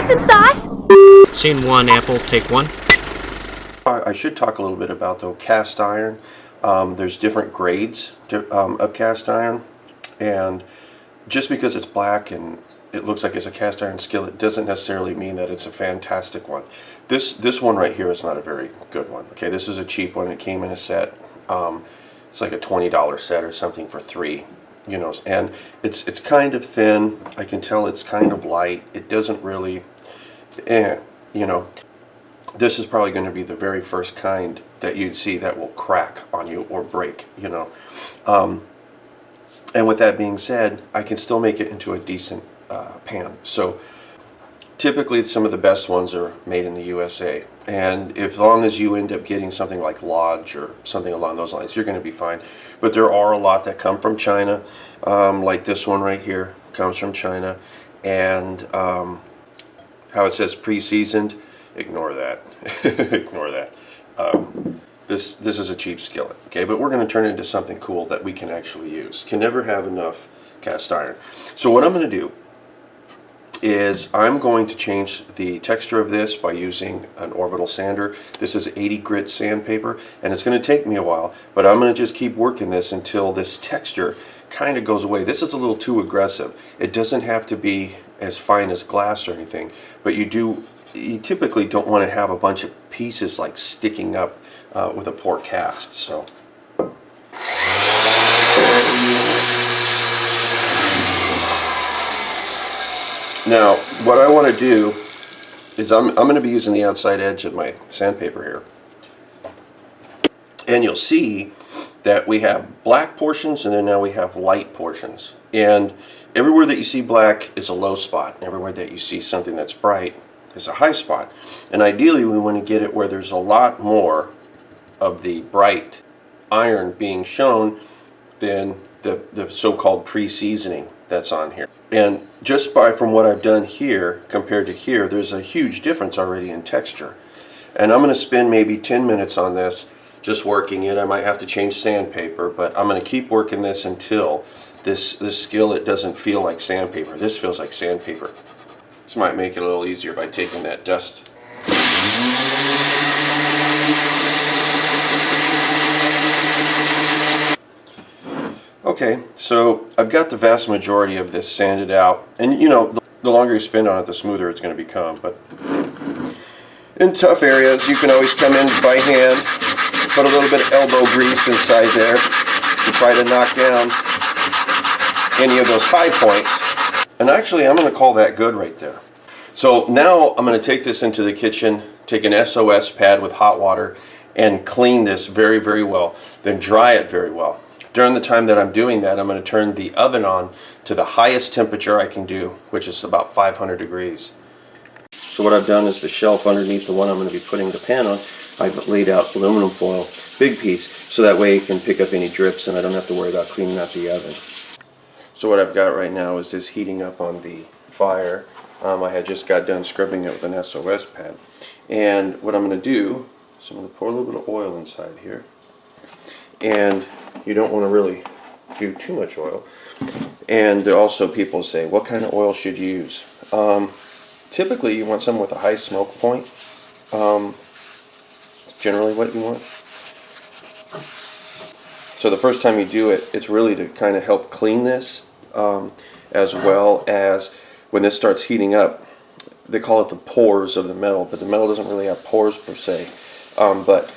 some sauce? Scene 1, Apple, take 1. I should talk a little bit about, though, cast iron. There's different grades of cast iron, and just because it's black and it looks like it's a cast iron skillet doesn't necessarily mean that it's a fantastic one. This one right here is not a very good one. Okay, this is a cheap one. It came in a set. It's like a $20 set or something for 3. You know, and it's kind of thin. I can tell it's kind of light. It doesn't really, you know. This is probably going to be the very first kind that you'd see that will crack on you or break, you know. And with that being said, I can still make it into a decent pan. So typically some of the best ones are made in the USA. And as long as you end up getting something like Lodge or something along those lines, you're going to be fine. But there are a lot that come from China, like this one right here comes from China. And how it says pre-seasoned, ignore that. Ignore that. This is a cheap skillet, okay? But we're going to turn it into something cool that we can actually use. Can never have enough cast iron. So what I'm going to do is I'm going to change the texture of this by using an orbital sander. This is 80 grit sandpaper, and it's going to take me a while, but I'm going to just keep working this until this texture kind of goes away. This is a little too aggressive. It doesn't have to be as fine as glass or anything, but you typically don't want to have a bunch of pieces like sticking up with a poor cast. So now what I want to do is I'm going to be using the outside edge of my sandpaper here, and you'll see that we have black portions and then now we have light portions, and everywhere that you see black is a low spot, and everywhere that you see something that's bright is a high spot. And ideally we want to get it where there's a lot more of the bright iron being shown than the so-called pre-seasoning that's on here. And just from what I've done here compared to here, there's a huge difference already in texture. And I'm going to spend maybe 10 minutes on this just working it. I might have to change sandpaper, but I'm going to keep working this until this skillet doesn't feel like sandpaper. This feels like sandpaper. This might make it a little easier by taking that dust. Okay, so I've got the vast majority of this sanded out, and you know, the longer you spend on it, the smoother it's going to become. But in tough areas, you can always come in by hand, put a little bit of elbow grease inside there, and try to knock down any of those high points. And actually, I'm going to call that good right there. So now I'm going to take this into the kitchen, take an SOS pad with hot water, and clean this very, very well. Then dry it very well. During the time that I'm doing that, I'm going to turn the oven on to the highest temperature I can do, which is about 500 degrees. So what I've done is the shelf underneath the one I'm going to be putting the pan on, I've laid out aluminum foil, big piece, so that way it can pick up any drips and I don't have to worry about cleaning out the oven. So what I've got right now is this heating up on the fire. I had just got done scrubbing it with an SOS pad. And what I'm going to do is I'm going to pour a little bit of oil inside here. And you don't want to really do too much oil. And there also people say, what kind of oil should you use? Typically you want something with a high smoke point. It's generally what you want. So the first time you do it, it's really to kind of help clean this, as well as when this starts heating up, they call it the pores of the metal, but the metal doesn't really have pores per se, but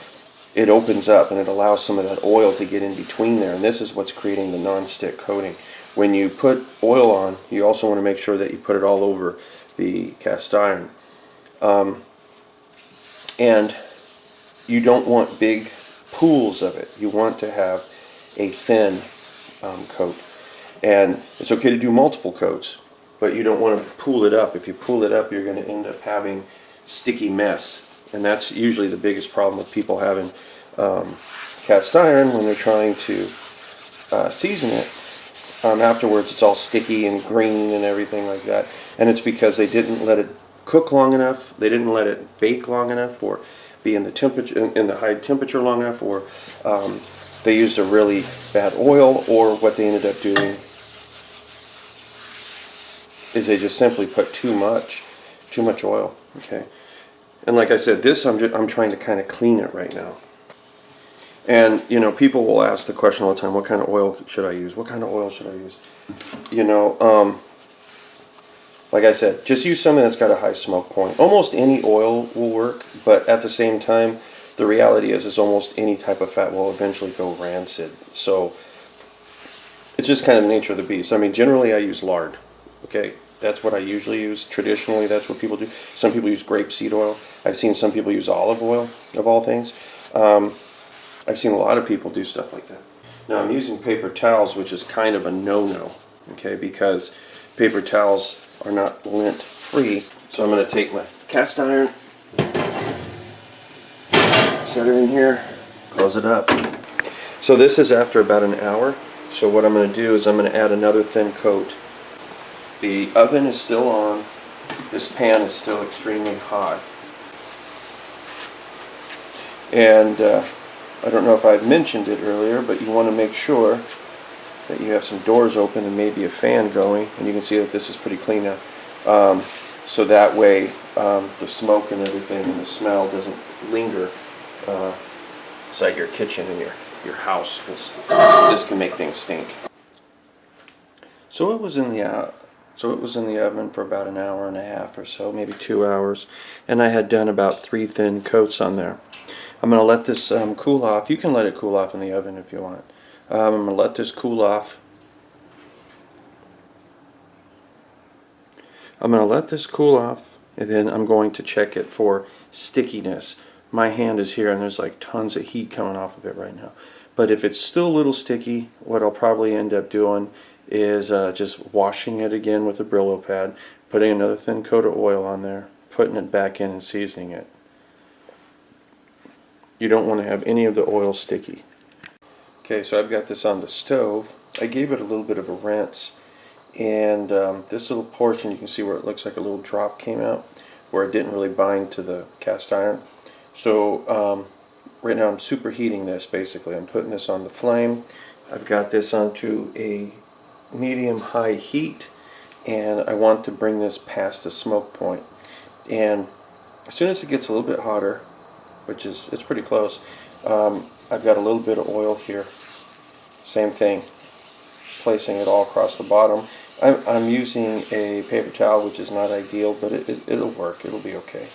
it opens up and it allows some of that oil to get in between there, and this is what's creating the non-stick coating. When you put oil on, you also want to make sure that you put it all over the cast iron. And you don't want big pools of it. You want to have a thin coat. And it's okay to do multiple coats, but you don't want to pool it up. If you pool it up, you're going to end up having sticky mess. And that's usually the biggest problem with people having cast iron when they're trying to season it. Afterwards it's all sticky and green and everything like that. And it's because they didn't let it cook long enough, they didn't let it bake long enough, or be in the temperature in the high temperature long enough, or they used a really bad oil, or what they ended up doing is they just simply put too much Too much oil. Okay. And like I said, this I'm trying to kind of clean it right now. And you know, people will ask the question all the time, what kind of oil should I use? What kind of oil should I use? You know, like I said, just use something that's got a high smoke point. Almost any oil will work, but at the same time, the reality is almost any type of fat will eventually go rancid. So it's just kind of the nature of the beast. I mean, generally I use lard. Okay, that's what I usually use. Traditionally, that's what people do. Some people use grapeseed oil. I've seen some people use olive oil, of all things. I've seen a lot of people do stuff like that. Now I'm using paper towels, which is kind of a no-no, okay, because paper towels are not lint free. So I'm going to take my cast iron, set her in here, close it up. So this is after about an hour. So what I'm going to do is I'm going to add another thin coat. The oven is still on. This pan is still extremely hot. And I don't know if I've mentioned it earlier, but you want to make sure that you have some doors open and maybe a fan going. And you can see that this is pretty clean now. So that way the smoke and everything and the smell doesn't linger inside your kitchen and your house, because this can make things stink. So it was in the oven for about an hour and a half or so, maybe 2 hours, and I had done about 3 thin coats on there. I'm going to let this cool off. You can let it cool off in the oven if you want. I'm going to let this cool off. I'm going to let this cool off, and then I'm going to check it for stickiness. My hand is here and there's like tons of heat coming off of it right now. But if it's still a little sticky, what I'll probably end up doing is just washing it again with a Brillo pad, putting another thin coat of oil on there, putting it back in and seasoning it. You don't want to have any of the oil sticky. Okay, so I've got this on the stove. I gave it a little bit of a rinse, and this little portion, you can see where it looks like a little drop came out, where it didn't really bind to the cast iron. So right now I'm superheating this basically. I'm putting this on the flame. I've got this onto a medium-high heat, and I want to bring this past the smoke point. And as soon as it gets a little bit hotter, which is, it's pretty close, I've got a little bit of oil here. Same thing, placing it all across the bottom. I'm using a paper towel, which is not ideal, but it'll work. It'll be okay.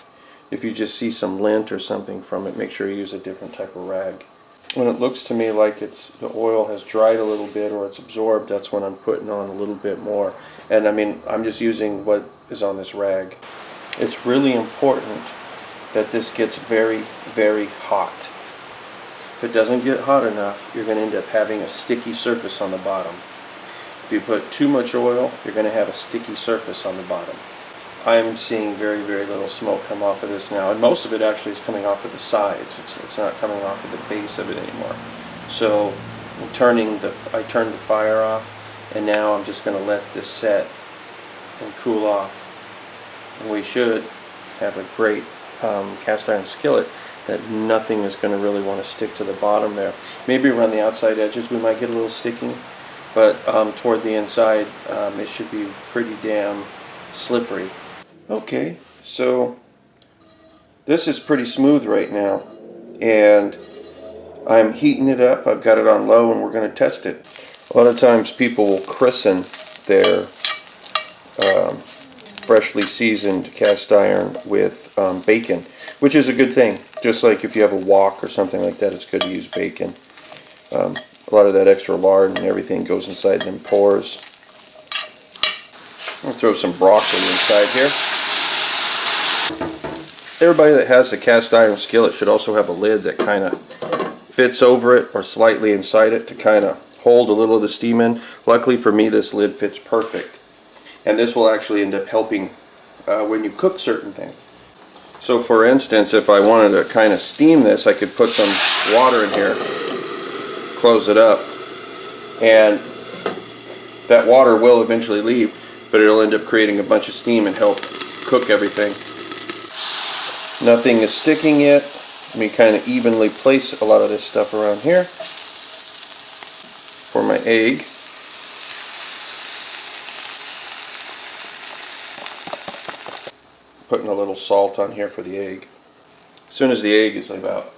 If you just see some lint or something from it, make sure you use a different type of rag. When it looks to me like the oil has dried a little bit or it's absorbed, that's when I'm putting on a little bit more. And I mean, I'm just using what is on this rag. It's really important that this gets very, very hot. If it doesn't get hot enough, you're going to end up having a sticky surface on the bottom. If you put too much oil, you're going to have a sticky surface on the bottom. I'm seeing very, very little smoke come off of this now, and most of it actually is coming off of the sides. It's not coming off of the base of it anymore. So I turned the fire off, and now I'm just going to let this set and cool off. And we should have a great cast iron skillet that nothing is going to really want to stick to the bottom there. Maybe around the outside edges we might get a little sticking, but toward the inside it should be pretty damn slippery. Okay, so this is pretty smooth right now, and I'm heating it up. I've got it on low, and we're going to test it. A lot of times people will christen their freshly seasoned cast iron with bacon, which is a good thing. Just like if you have a wok or something like that, it's good to use bacon. A lot of that extra lard and everything goes inside them pores. I'll throw some broccoli inside here. Everybody that has a cast iron skillet should also have a lid that kind of fits over it or slightly inside it to kind of hold a little of the steam in. Luckily for me, this lid fits perfect. And this will actually end up helping when you cook certain things. So for instance, if I wanted to kind of steam this, I could put some water in here, close it up, and that water will eventually leave, but it'll end up creating a bunch of steam and help cook everything. Nothing is sticking yet. Let me kind of evenly place a lot of this stuff around here for my egg. putting a little salt on here for the egg. As soon as the egg is about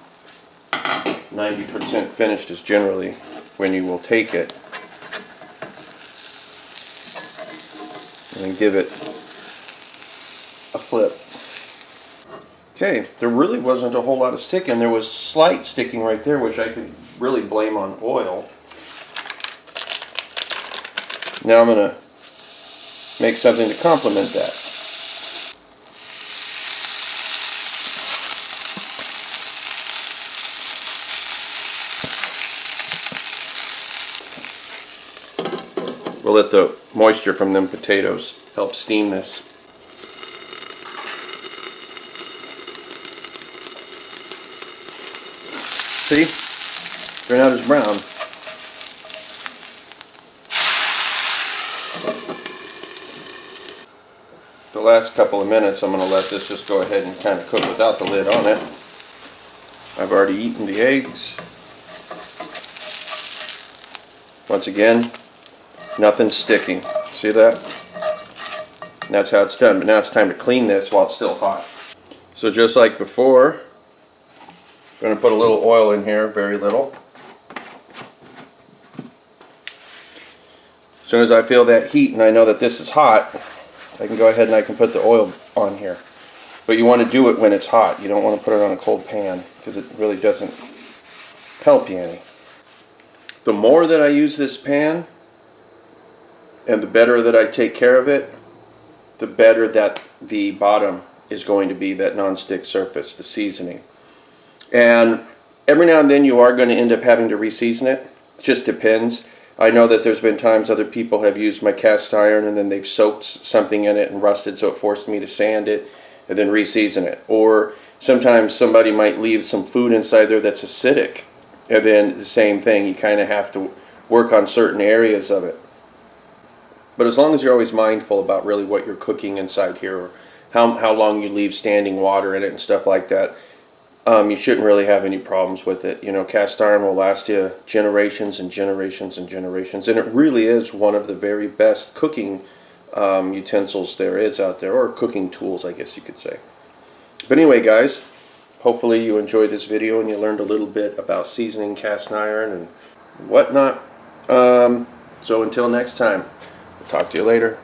90% finished is generally when you will take it and then give it a flip. Okay, there really wasn't a whole lot of sticking. There was slight sticking right there, which I could really blame on oil. Now I'm going to make something to complement that. We'll let the moisture from them potatoes help steam this. See? They're not as brown. The last couple of minutes I'm going to let this just go ahead and kind of cook without the lid on it. I've already eaten the eggs. Once again, nothing sticking. See that? And that's how it's done. But now it's time to clean this while it's still hot. So just like before, I'm going to put a little oil in here, very little. As soon as I feel that heat and I know that this is hot, I can go ahead and I can put the oil on here. But you want to do it when it's hot. You don't want to put it on a cold pan because it really doesn't help you any. The more that I use this pan and the better that I take care of it, the better that the bottom is going to be, that non-stick surface, the seasoning. And every now and then you are going to end up having to re-season it. It just depends. I know that there's been times other people have used my cast iron and then they've soaked something in it and rusted, so it forced me to sand it and then re-season it. Or sometimes somebody might leave some food inside there that's acidic, and then the same thing, you kind of have to work on certain areas of it. But as long as you're always mindful about really what you're cooking inside here, or how long you leave standing water in it and stuff like that, you shouldn't really have any problems with it. You know, cast iron will last you generations and generations and generations, and it really is one of the very best cooking utensils there is out there, or cooking tools, I guess you could say. But anyway, guys, hopefully you enjoyed this video and you learned a little bit about seasoning cast iron and whatnot. So until next time, I'll talk to you later.